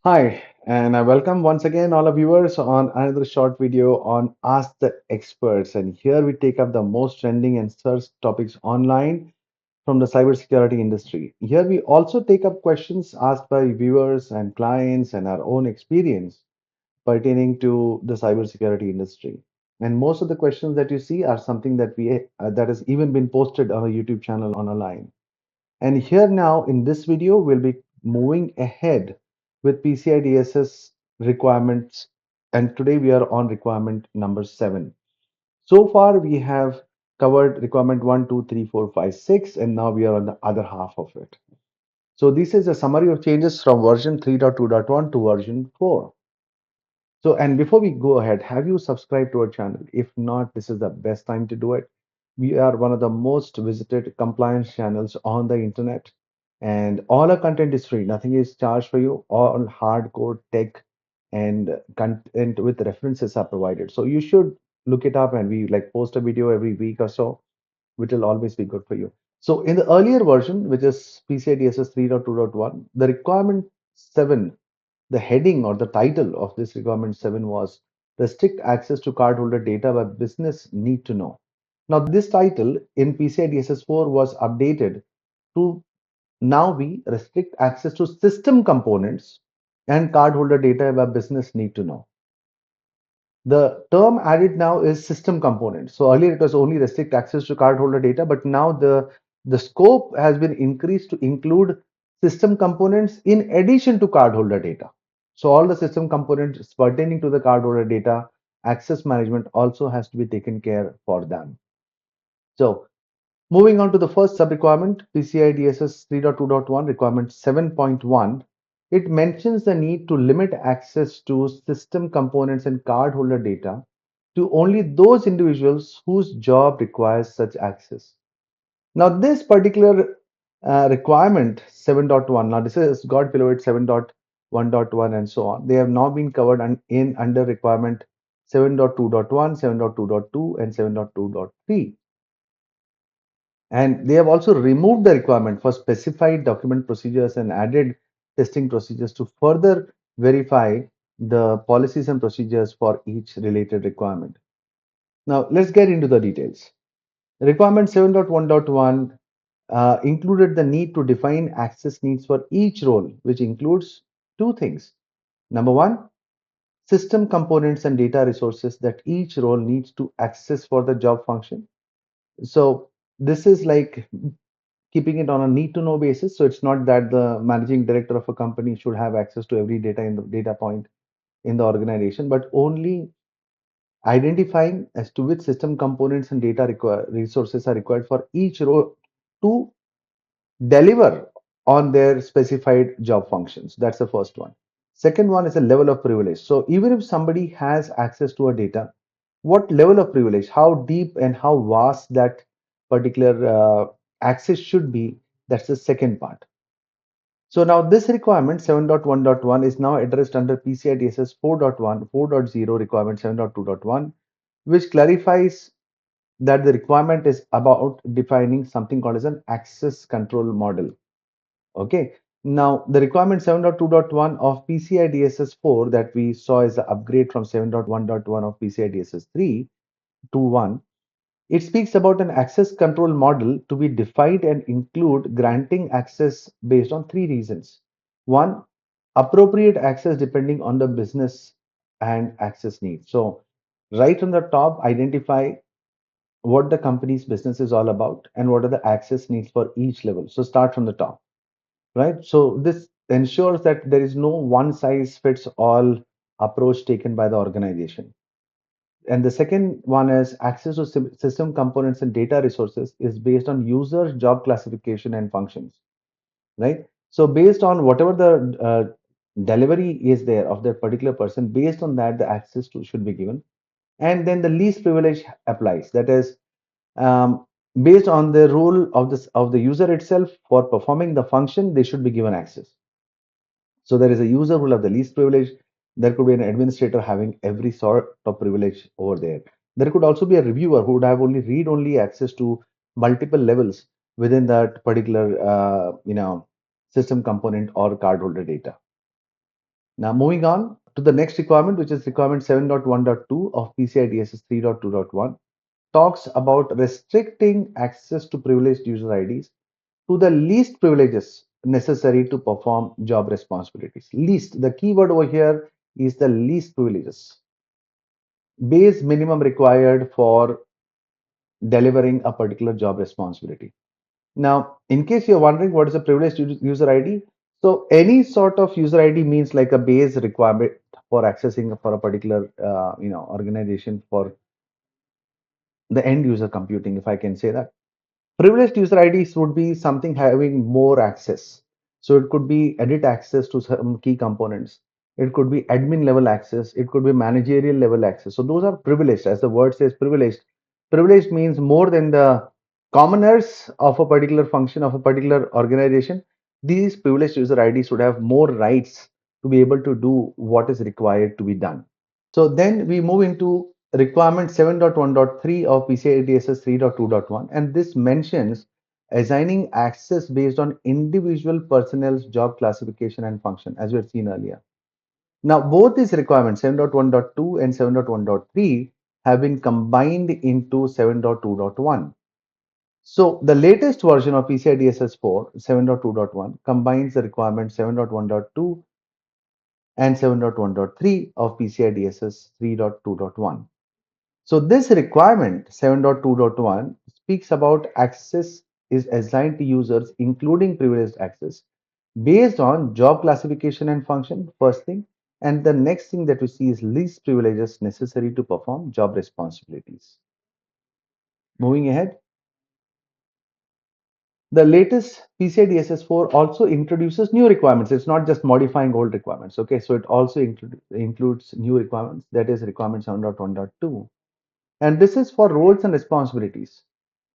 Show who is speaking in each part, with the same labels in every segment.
Speaker 1: Hi, and I welcome once again all of viewers on another short video on Ask the Experts. And here we take up the most trending and searched topics online from the cybersecurity industry. Here we also take up questions asked by viewers and clients and our own experience pertaining to the cybersecurity industry. And most of the questions that you see are something that we that has even been posted on a YouTube channel on a line. And here now in this video, we'll be moving ahead with PCI DSS requirements. And today we are on requirement number 7. So far, we have covered requirement 1, 2, 3, 4, 5, 6, and now we are on the other half of it. So this is a summary of changes from version 3.2.1 to version 4. So, and before we go ahead, have you subscribed to our channel? If not, this is the best time to do it. We are one of the most visited compliance channels on the internet, and all our content is free. Nothing is charged for you. All hardcore tech and content with references are provided. So you should look it up, and we like post a video every week or so, which will always be good for you. So in the earlier version, which is PCI DSS 3.2.1, the requirement 7, the heading or the title of this requirement 7 was Restrict Access to Cardholder Data by Business Need to Know. Now, this title in PCI DSS 4 was updated to now be Restrict Access to System Components and Cardholder Data by Business Need to Know. The term added now is system components. So earlier it was only restrict access to cardholder data, but now the scope has been increased to include system components in addition to cardholder data. So all the system components pertaining to the cardholder data access management also has to be taken care for them. So moving on to the first sub-requirement, PCI DSS 3.2.1 requirement 7.1, it mentions the need to limit access to system components and cardholder data to only those individuals whose job requires such access. Now, this particular requirement 7.1, now this has got below it 7.1.1 and so on. They have now been covered in under requirement 7.2.1, 7.2.2, and 7.2.3. And they have also removed the requirement for specified document procedures and added testing procedures to further verify the policies and procedures for each related requirement. Now, let's get into the details. Requirement 7.1.1 included the need to define access needs for each role, which includes two things. Number one, system components and data resources that each role needs to access for the job function. So, this is like keeping it on a need to know basis. So it's not that the managing director of a company should have access to every data in the data point in the organization, but only identifying as to which system components and data resources are required for each role to deliver on their specified job functions. That's the first one. Second one is a level of privilege. So even if somebody has access to a data, what level of privilege, how deep and how vast that particular access should be, that's the second part. So now this requirement 7.1.1 is now addressed under PCI DSS 4.1, 4.0 requirement 7.2.1, which clarifies that the requirement is about defining something called as an access control model. Okay. Now the requirement 7.2.1 of PCI DSS 4 that we saw is the upgrade from 7.1.1 of PCI DSS 3 to 1. It speaks about an access control model to be defined and include granting access based on three reasons. One, appropriate access depending on the business and access needs. So, right on the top, identify what the company's business is all about and what are the access needs for each level. So, start from the top, right? So, this ensures that there is no one size fits all approach taken by the organization. And the second one is access to system components and data resources is based on user job classification and functions, right? So based on whatever the delivery is there of that particular person, based on that, the access to should be given. And then the least privilege applies. That is based on the role of this of the user itself for performing the function, they should be given access. So there is a user who will have the least privilege. There could be an administrator having every sort of privilege over there. There could also be a reviewer who would have only read-only access to multiple levels within that particular system component or cardholder data. Now, moving on to the next requirement, which is requirement 7.1.2 of PCI DSS 3.2.1, talks about restricting access to privileged user IDs to the least privileges necessary to perform job responsibilities. Least, the keyword over here is the least privileges. Base minimum required for delivering a particular job responsibility. Now, in case you're wondering what is a privileged user ID, so any sort of user ID means like a base requirement for accessing for a particular organization for the end user computing, if I can say that. Privileged user IDs would be something having more access. So it could be edit access to some key components. It could be admin level access. It could be managerial level access. So those are privileged, as the word says privileged. Privileged means more than the commoners of a particular function of a particular organization. These privileged user IDs would have more rights to be able to do what is required to be done. So then we move into requirement 7.1.3 of PCI DSS 3.2.1, and this mentions assigning access based on individual personnel's job classification and function, as we had seen earlier. Now, both these requirements, 7.1.2 and 7.1.3, have been combined into 7.2.1. So, the latest version of PCI DSS 4, 7.2.1, combines the requirement 7.1.2 and 7.1.3 of PCI DSS 3.2.1. So this requirement 7.2.1 speaks about access is assigned to users, including privileged access, based on job classification and function, first thing. And the next thing that we see is least privileges necessary to perform job responsibilities. Moving ahead, the latest PCI DSS 4 also introduces new requirements. It's not just modifying old requirements. Okay, so it also includes new requirements, that is requirement 7.1.2. And this is for roles and responsibilities.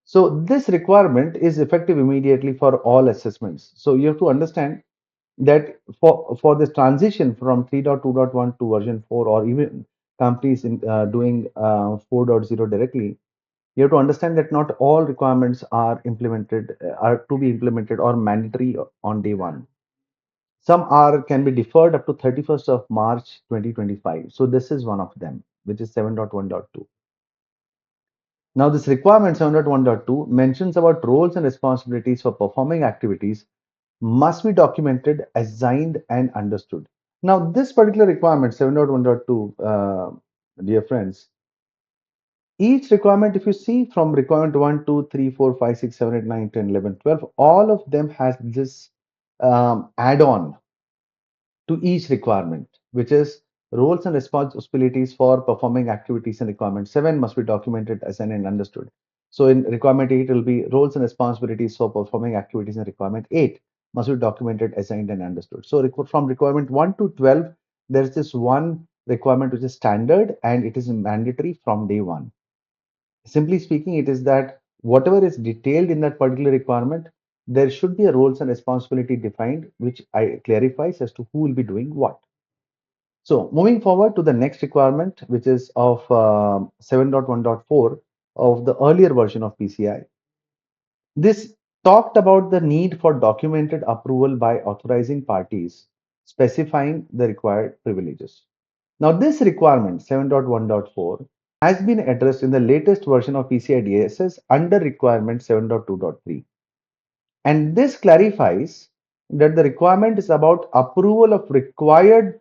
Speaker 1: So this requirement is effective immediately for all assessments. So you have to understand that for this transition from 3.2.1 to version 4, or even companies doing 4.0 directly, you have to understand that not all requirements are to be implemented or mandatory on day one. Some are can be deferred up to 31st of March 2025. So this is one of them, which is 7.1.2. Now, this requirement 7.1.2 mentions about roles and responsibilities for performing activities must be documented, assigned, and understood. Now, this particular requirement 7.1.2, dear friends, each requirement, if you see from requirement 1, 2, 3, 4, 5, 6, 7, 8, 9, 10, 11, 12, all of them has this add-on to each requirement, which is roles and responsibilities for performing activities in requirement 7 must be documented, assigned, and understood. So in requirement 8, it will be roles and responsibilities for performing activities in requirement 8 must be documented, assigned, and understood. So from requirement 1 to 12, there's this one requirement which is standard and it is mandatory from day one. Simply speaking, it is that whatever is detailed in that particular requirement, there should be a roles and responsibility defined, which I clarifies as to who will be doing what. So moving forward to the next requirement, which is of 7.1.4 of the earlier version of PCI. This talked about the need for documented approval by authorizing parties, specifying the required privileges. Now, this requirement 7.1.4 has been addressed in the latest version of PCI DSS under requirement 7.2.3. And this clarifies that the requirement is about approval of required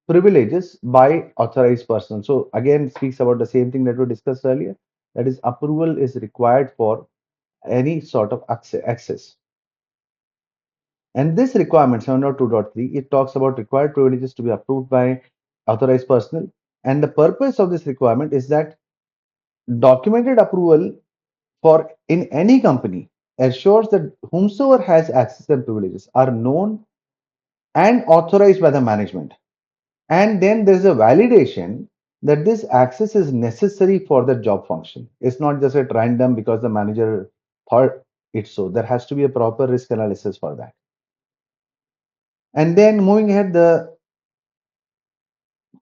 Speaker 1: privileges by authorized person. So again, speaks about the same thing that we discussed earlier. That is, approval is required for any sort of access. And this requirement 7.2.3, it talks about required privileges to be approved by authorized personnel. And the purpose of this requirement is that documented approval for in any company ensures that whomsoever has access and privileges are known and authorized by the management. And then there's a validation that this access is necessary for the job function. It's not just at random because the manager thought it so. There has to be a proper risk analysis for that. And then moving ahead, the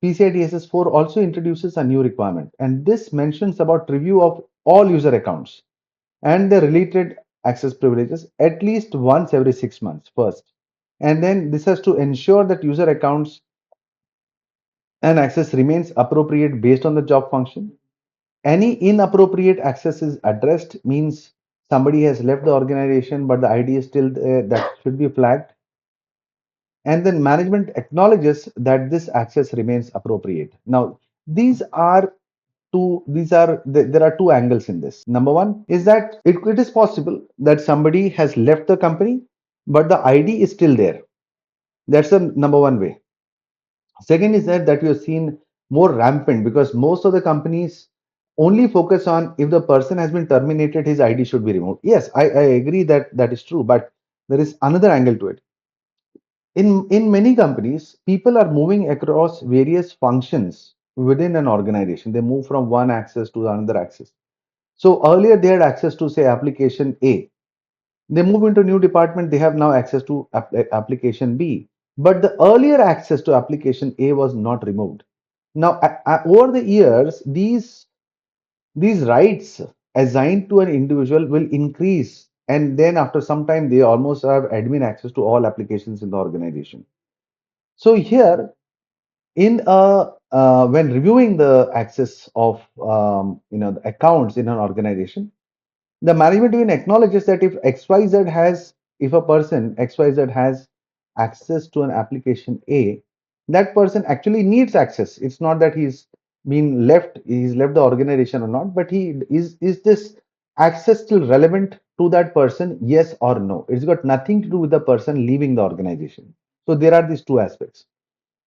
Speaker 1: PCI DSS 4 also introduces a new requirement, and this mentions about review of all user accounts and the related access privileges at least once every 6 months first. And then this has to ensure that user accounts and access remains appropriate based on the job function. Any inappropriate access is addressed, means somebody has left the organization, but the ID is still there, that should be flagged. And then management acknowledges that this access remains appropriate. Now, these are there are two angles in this. Number one is that it is possible that somebody has left the company, but the ID is still there. That's the number one way. Second is that we have seen more rampant because most of the companies only focus on if the person has been terminated, his ID should be removed. Yes, I agree that that is true, but there is another angle to it. In many companies, people are moving across various functions within an organization. They move from one access to another access. So earlier they had access to say application A. They move into a new department, they have now access to application B. But the earlier access to application A was not removed. Now, over the years, these rights assigned to an individual will increase, and then after some time, they almost have admin access to all applications in the organization. So here, when reviewing the access of the accounts in an organization, the management even acknowledges that if a person XYZ has access to an application A, that person actually needs access. It's not that he's left the organization or not, but is this access still relevant to that person? Yes or no? It's got nothing to do with the person leaving the organization. So there are these two aspects.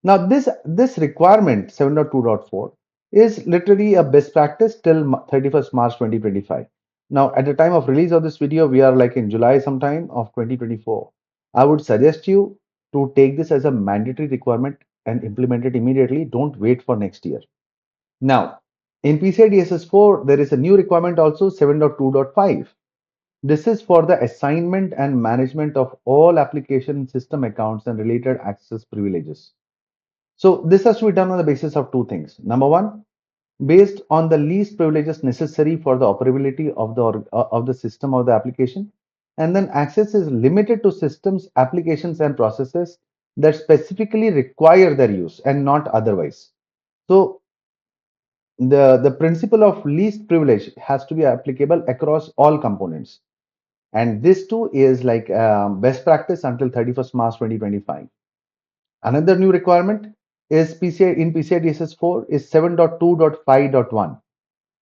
Speaker 1: Now, this requirement 7.2.4 is literally a best practice till 31st March 2025. Now, at the time of release of this video, we are like in July sometime of 2024. I would suggest you to take this as a mandatory requirement and implement it immediately. Don't wait for next year. Now, in PCI DSS 4, there is a new requirement also 7.2.5. This is for the assignment and management of all application system accounts and related access privileges. So this has to be done on the basis of two things. Number one, based on the least privileges necessary for the operability of the system or the application, and then access is limited to systems, applications, and processes that specifically require their use and not otherwise. So the principle of least privilege has to be applicable across all components, and this too is like best practice until 31st March 2025. Another new requirement is PCI DSS 4 is 7.2.5.1.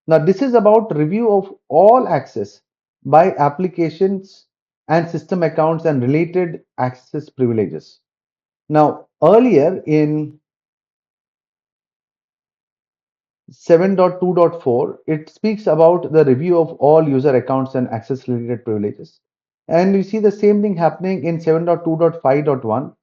Speaker 1: Now this is about review of all access by applications and system accounts and related access privileges. Now earlier in 7.2.4, it speaks about the review of all user accounts and access related privileges. And we see the same thing happening in 7.2.5.1.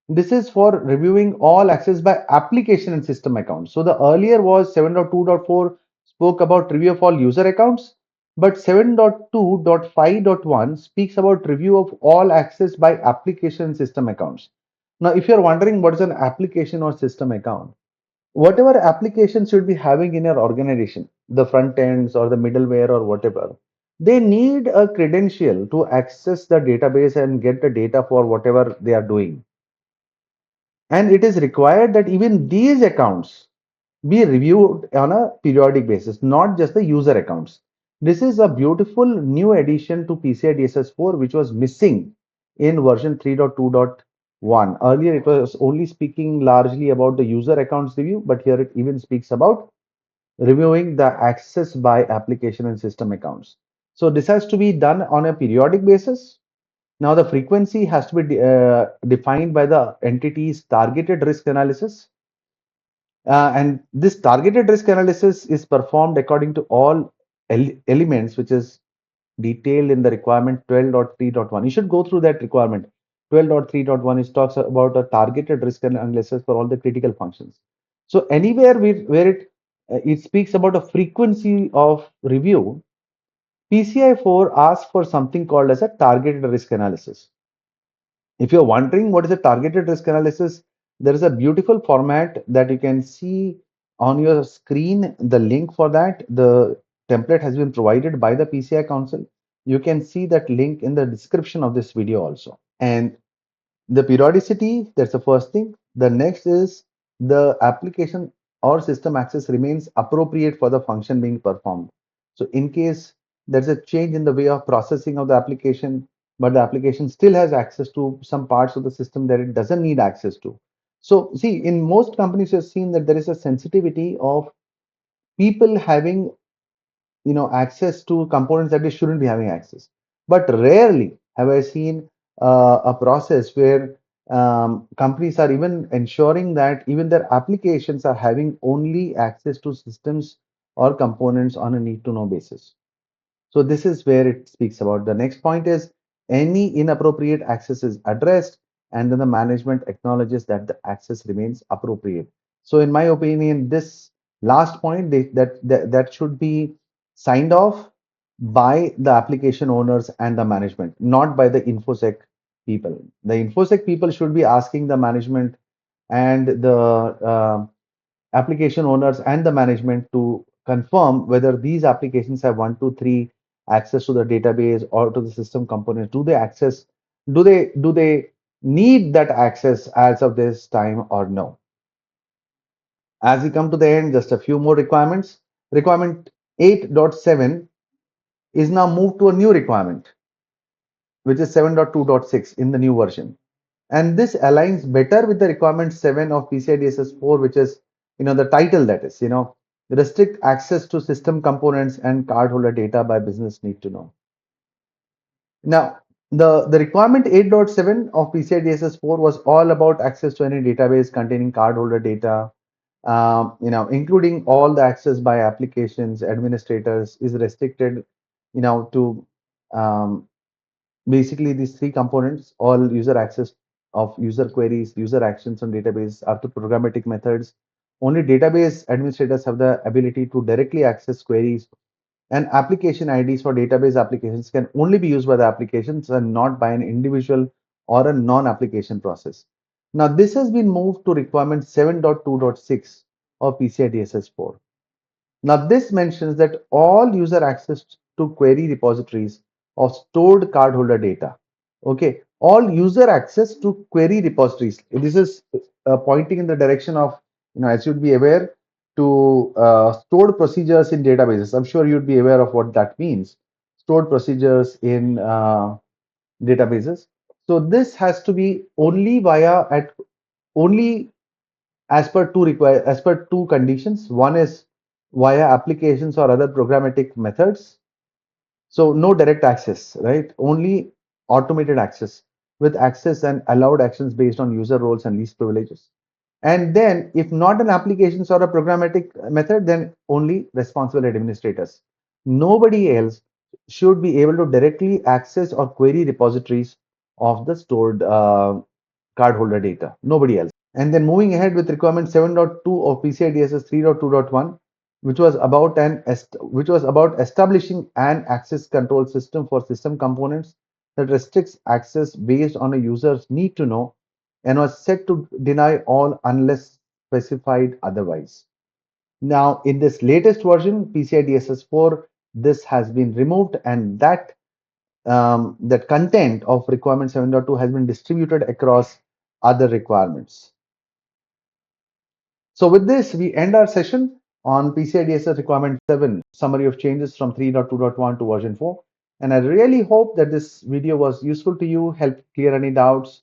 Speaker 1: This is for reviewing all access by application and system accounts. So the earlier was 7.2.4 spoke about review of all user accounts, but 7.2.5.1 speaks about review of all access by application and system accounts. Now, if you're wondering what is an application or system account, whatever applications you'll be having in your organization, the front ends or the middleware or whatever, they need a credential to access the database and get the data for whatever they are doing. And it is required that even these accounts be reviewed on a periodic basis, not just the user accounts. This is a beautiful new addition to PCI DSS 4, which was missing in version 3.2.1. Earlier, it was only speaking largely about the user accounts review, but here it even speaks about reviewing the access by application and system accounts. So this has to be done on a periodic basis. Now, the frequency has to be defined by the entity's targeted risk analysis. And this targeted risk analysis is performed according to all elements, which is detailed in the requirement 12.3.1. You should go through that requirement. 12.3.1 is talks about a targeted risk analysis for all the critical functions. So anywhere where it speaks about a frequency of review, PCI 4 asks for something called as a targeted risk analysis. If you're wondering what is a targeted risk analysis, there is a beautiful format that you can see on your screen. The link for that, the template has been provided by the PCI Council. You can see that link in the description of this video also. And The periodicity, that's the first thing. The next is the application or system access remains appropriate for the function being performed. So in case there's a change in the way of processing of the application, but the application still has access to some parts of the system that it doesn't need access to. So see, in most companies, you've seen that there is a sensitivity of people having access to components that they shouldn't be having access. But rarely have I seen a process where companies are even ensuring that even their applications are having only access to systems or components on a need to know basis. So this is where it speaks about. The next point is any inappropriate access is addressed, and then the management acknowledges that the access remains appropriate. So in my opinion, this last point that should be signed off by the application owners and the management, not by the infosec people. The infosec people should be asking the management and the application owners and the management to confirm whether these applications have one, two, three access to the database or to the system components. Do they access? Do they need that access as of this time or no? As we come to the end, just a few more requirements. Requirement 8.7 is now moved to a new requirement, which is 7.2.6 in the new version. And this aligns better with the requirement 7 of PCI DSS 4, which is, the title that is, restrict access to system components and cardholder data by business need to know. Now, the requirement 8.7 of PCI DSS 4 was all about access to any database containing cardholder data, including all the access by applications, administrators is restricted, to um, basically these three components. All user access of user queries, user actions on database are the programmatic methods. Only database administrators have the ability to directly access queries, and application IDs for database applications can only be used by the applications and not by an individual or a non-application process. Now, this has been moved to requirement 7.2.6 of PCI DSS 4. Now, this mentions that all user access to query repositories of stored cardholder data. Okay, all user access to query repositories. This is pointing in the direction of, as you'd be aware, to stored procedures in databases. I'm sure you'd be aware of what that means. Stored procedures in databases. So this has to be only only as per two conditions. One is via applications or other programmatic methods. So no direct access, right? Only automated access with access and allowed actions based on user roles and least privileges. And then if not an applications or a programmatic method, then only responsible administrators. Nobody else should be able to directly access or query repositories of the stored cardholder data. Nobody else. And then moving ahead with requirement 7.2 of PCI DSS 3.2.1, which was about establishing an access control system for system components that restricts access based on a user's need to know and was set to deny all unless specified otherwise. Now, in this latest version, PCI DSS 4, this has been removed, and that content of requirement 7.2 has been distributed across other requirements. So with this, we end our session on PCI DSS requirement 7, summary of changes from 3.2.1 to version 4. And I really hope that this video was useful to you, helped clear any doubts.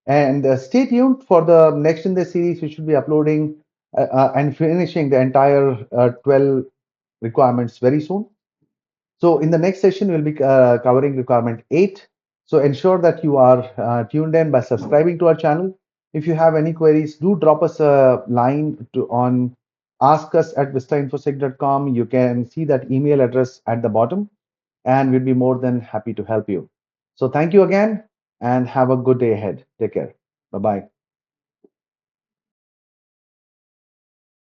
Speaker 1: And stay tuned for the next in the series. We should be uploading and finishing the entire 12 requirements very soon. So in the next session, we'll be covering requirement 8. So ensure that you are tuned in by subscribing to our channel. If you have any queries, do drop us a line on askus@vistainfosec.com. You can see that email address at the bottom, and we'll be more than happy to help you. So thank you again, and have a good day ahead. Take care. Bye-bye.